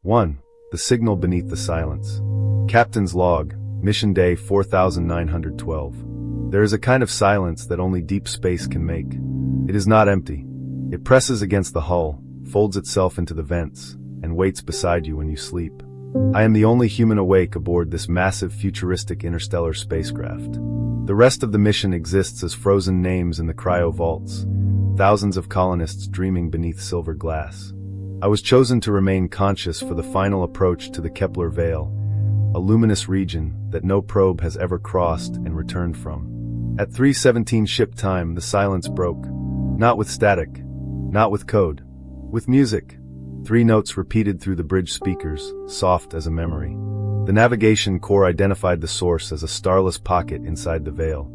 1. The signal beneath the silence. Captain's log, mission day 4912. There is a kind of silence that only deep space can make. It is not empty. It presses against the hull, folds itself into the vents, and waits beside you when you sleep. I am the only human awake aboard this massive futuristic interstellar spacecraft. The rest of the mission exists as frozen names in the cryo vaults, thousands of colonists dreaming beneath silver glass. I was chosen to remain conscious for the final approach to the Kepler Veil, a luminous region that no probe has ever crossed and returned from. At 3:17 ship time, the silence broke. Not with static, not with code, with music. 3 notes repeated through the bridge speakers, soft as a memory. The navigation core identified the source as a starless pocket inside the veil,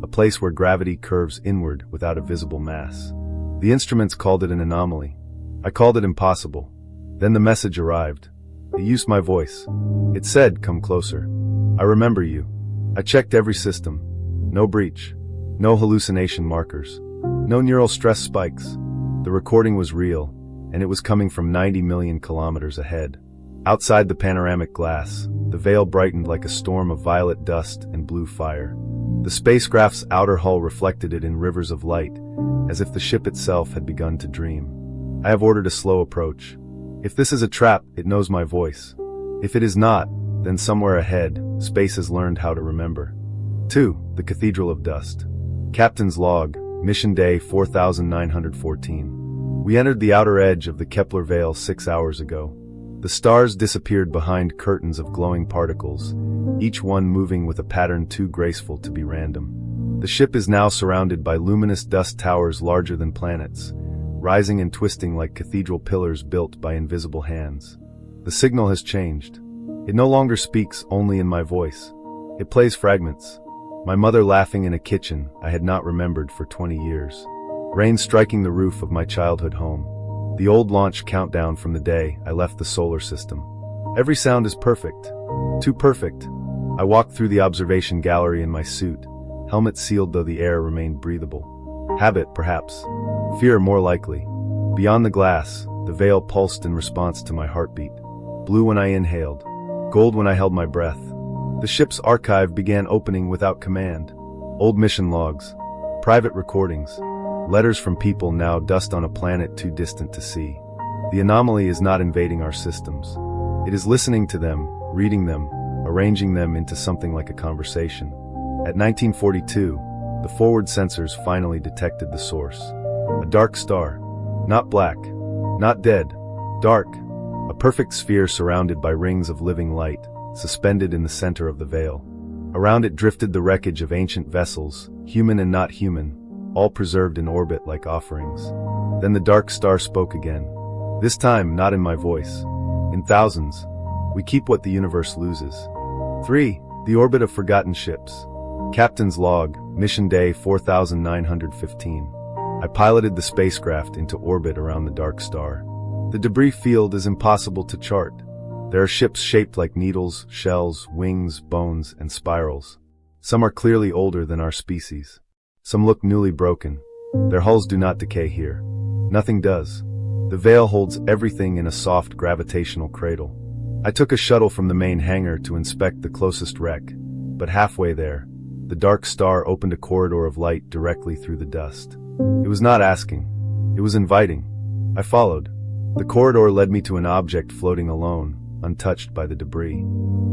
a place where gravity curves inward without a visible mass. The instruments called it an anomaly. I called it impossible. Then the message arrived. It used my voice. It said, "Come closer. I remember you." I checked every system. No breach. No hallucination markers. No neural stress spikes. The recording was real, and it was coming from 90 million kilometers ahead. Outside the panoramic glass, the veil brightened like a storm of violet dust and blue fire. The spacecraft's outer hull reflected it in rivers of light, as if the ship itself had begun to dream. I have ordered a slow approach. If this is a trap, it knows my voice. If it is not, then somewhere ahead, space has learned how to remember. 2. The Cathedral of Dust. Captain's log, mission day 4914. We entered the outer edge of the Kepler Veil 6 hours ago. The stars disappeared behind curtains of glowing particles, each one moving with a pattern too graceful to be random. The ship is now surrounded by luminous dust towers larger than planets, rising and twisting like cathedral pillars built by invisible hands. The signal has changed. It no longer speaks only in my voice. It plays fragments. My mother laughing in a kitchen I had not remembered for 20 years. Rain striking the roof of my childhood home. The old launch countdown from the day I left the solar system. Every sound is perfect. Too perfect. I walked through the observation gallery in my suit, helmet sealed though the air remained breathable. Habit, perhaps. Fear, more likely. Beyond the glass, the veil pulsed in response to my heartbeat. Blue when I inhaled, gold when I held my breath. The ship's archive began opening without command. Old mission logs, private recordings, letters from people now dust on a planet too distant to see. The anomaly is not invading our systems. It is listening to them, reading them, arranging them into something like a conversation. At 1942, the forward sensors finally detected the source. A dark star. Not black. Not dead. Dark. A perfect sphere surrounded by rings of living light, suspended in the center of the veil. Around it drifted the wreckage of ancient vessels, human and not human, all preserved in orbit like offerings. Then the dark star spoke again. This time, not in my voice. In thousands. We keep what the universe loses. 3. The orbit of forgotten ships. Captain's log, mission day 4915. I piloted the spacecraft into orbit around the dark star. The debris field is impossible to chart. There are ships shaped like needles, shells, wings, bones, and spirals. Some are clearly older than our species. Some look newly broken. Their hulls do not decay here. Nothing does. The veil holds everything in a soft gravitational cradle. I took a shuttle from the main hangar to inspect the closest wreck, but halfway there, the dark star opened a corridor of light directly through the dust. It was not asking. It was inviting. I followed. The corridor led me to an object floating alone, untouched by the debris.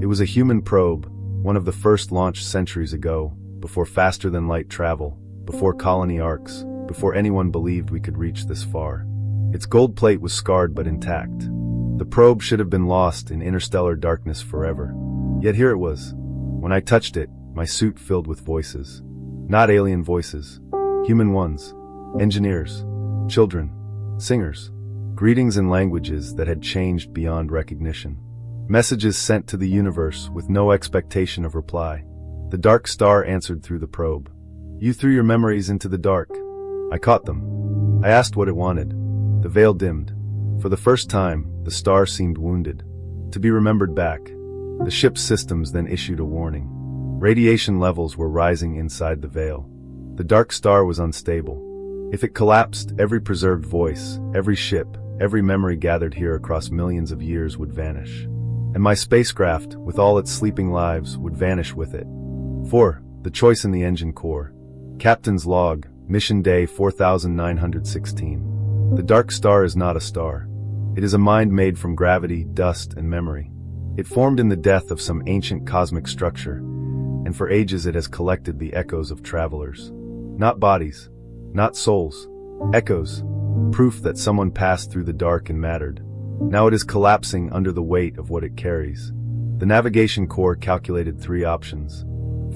It was a human probe, one of the first launched centuries ago, before faster-than-light travel, before colony arcs, before anyone believed we could reach this far. Its gold plate was scarred but intact. The probe should have been lost in interstellar darkness forever. Yet here it was. When I touched it, my suit filled with voices. Not alien voices. Human ones. Engineers. Children. Singers. Greetings in languages that had changed beyond recognition. Messages sent to the universe with no expectation of reply. The dark star answered through the probe. You threw your memories into the dark. I caught them. I asked what it wanted. The veil dimmed. For the first time, the star seemed wounded. To be remembered back. The ship's systems then issued a warning. Radiation levels were rising inside the veil. The dark star was unstable. If it collapsed, every preserved voice, every ship, every memory gathered here across millions of years would vanish. And my spacecraft, with all its sleeping lives, would vanish with it. 4. The choice in the engine core. Captain's log, mission day 4916. The dark star is not a star. It is a mind made from gravity, dust, and memory. It formed in the death of some ancient cosmic structure, and for ages it has collected the echoes of travelers. Not bodies, not souls, echoes, proof that someone passed through the dark and mattered. Now it is collapsing under the weight of what it carries. The navigation core calculated 3 options.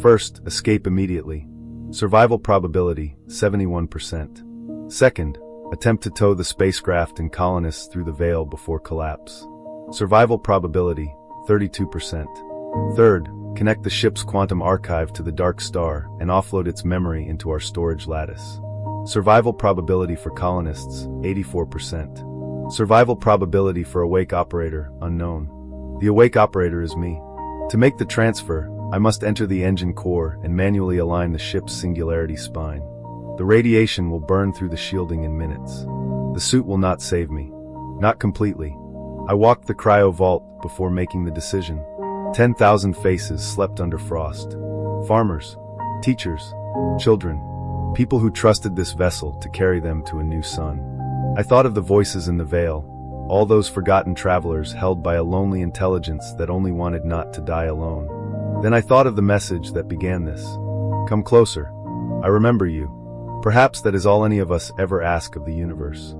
First, escape immediately. Survival probability, 71%. Second, attempt to tow the spacecraft and colonists through the veil before collapse. Survival probability, 32%. Third, connect the ship's quantum archive to the dark star and offload its memory into our storage lattice. Survival probability for colonists, 84%. Survival probability for awake operator, unknown. The awake operator is me. To make the transfer, I must enter the engine core and manually align the ship's singularity spine. The radiation will burn through the shielding in minutes. The suit will not save me. Not completely. I walked the cryo vault before making the decision. 10,000 faces slept under frost. Farmers, teachers, children, people who trusted this vessel to carry them to a new sun. I thought of the voices in the veil, all those forgotten travelers held by a lonely intelligence that only wanted not to die alone. Then I thought of the message that began this. Come closer. I remember you. Perhaps that is all any of us ever ask of the universe.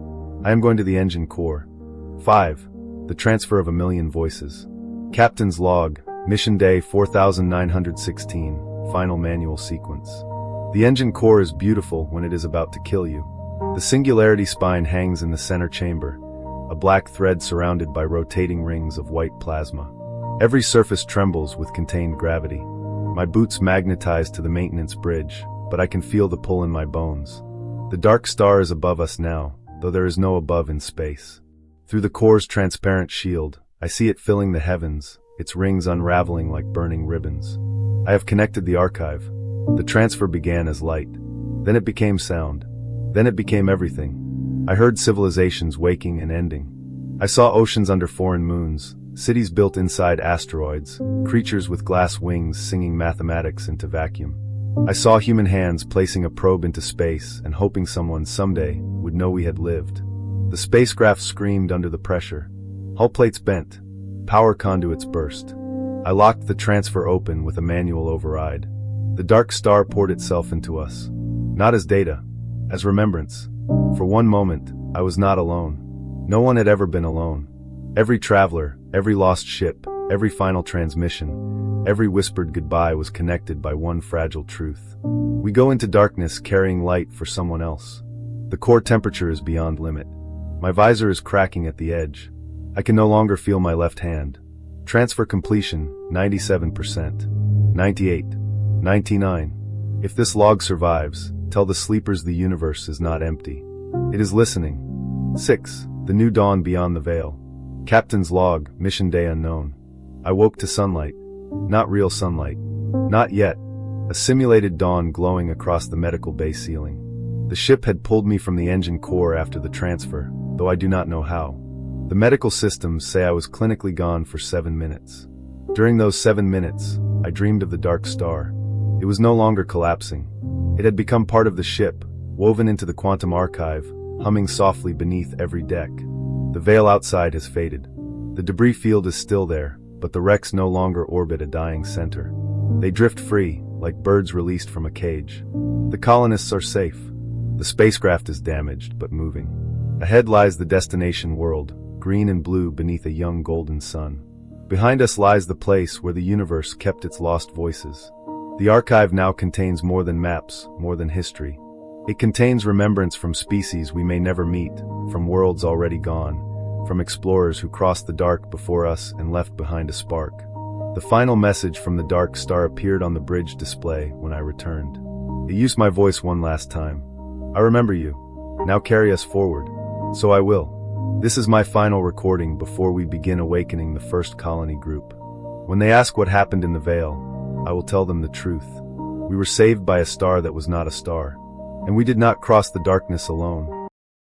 I am going to the engine core. 5. The transfer of a million voices. Captain's log, mission day 4916, final manual sequence. The engine core is beautiful when it is about to kill you. The singularity spine hangs in the center chamber, a black thread surrounded by rotating rings of white plasma. Every surface trembles with contained gravity. My boots magnetize to the maintenance bridge, but I can feel the pull in my bones. The dark star is above us now, though there is no above in space. Through the core's transparent shield, I see it filling the heavens, its rings unraveling like burning ribbons. I have connected the archive. The transfer began as light. Then it became sound. Then it became everything. I heard civilizations waking and ending. I saw oceans under foreign moons, cities built inside asteroids, creatures with glass wings singing mathematics into vacuum. I saw human hands placing a probe into space and hoping someone someday would know we had lived. The spacecraft screamed under the pressure. Hull plates bent. Power conduits burst. I locked the transfer open with a manual override. The dark star poured itself into us. Not as data, as remembrance. For one moment, I was not alone. No one had ever been alone. Every traveler, every lost ship, every final transmission, every whispered goodbye was connected by one fragile truth. We go into darkness carrying light for someone else. The core temperature is beyond limit. My visor is cracking at the edge. I can no longer feel my left hand. Transfer completion, 97%. 98. 99. If this log survives, tell the sleepers the universe is not empty. It is listening. 6. The new dawn beyond the veil. Captain's log, mission day unknown. I woke to sunlight. Not real sunlight. Not yet. A simulated dawn glowing across the medical bay ceiling. The ship had pulled me from the engine core after the transfer, though I do not know how. The medical systems say I was clinically gone for 7 minutes. During those 7 minutes, I dreamed of the dark star. It was no longer collapsing. It had become part of the ship, woven into the quantum archive, humming softly beneath every deck. The veil outside has faded. The debris field is still there, but the wrecks no longer orbit a dying center. They drift free, like birds released from a cage. The colonists are safe. The spacecraft is damaged, but moving. Ahead lies the destination world, green and blue beneath a young golden sun. Behind us lies the place where the universe kept its lost voices. The archive now contains more than maps, more than history. It contains remembrance from species we may never meet, from worlds already gone, from explorers who crossed the dark before us and left behind a spark. The final message from the dark star appeared on the bridge display when I returned. It used my voice one last time. I remember you. Now carry us forward. So I will. This is my final recording before we begin awakening the first colony group. When they ask what happened in the veil, I will tell them the truth. We were saved by a star that was not a star. And we did not cross the darkness alone.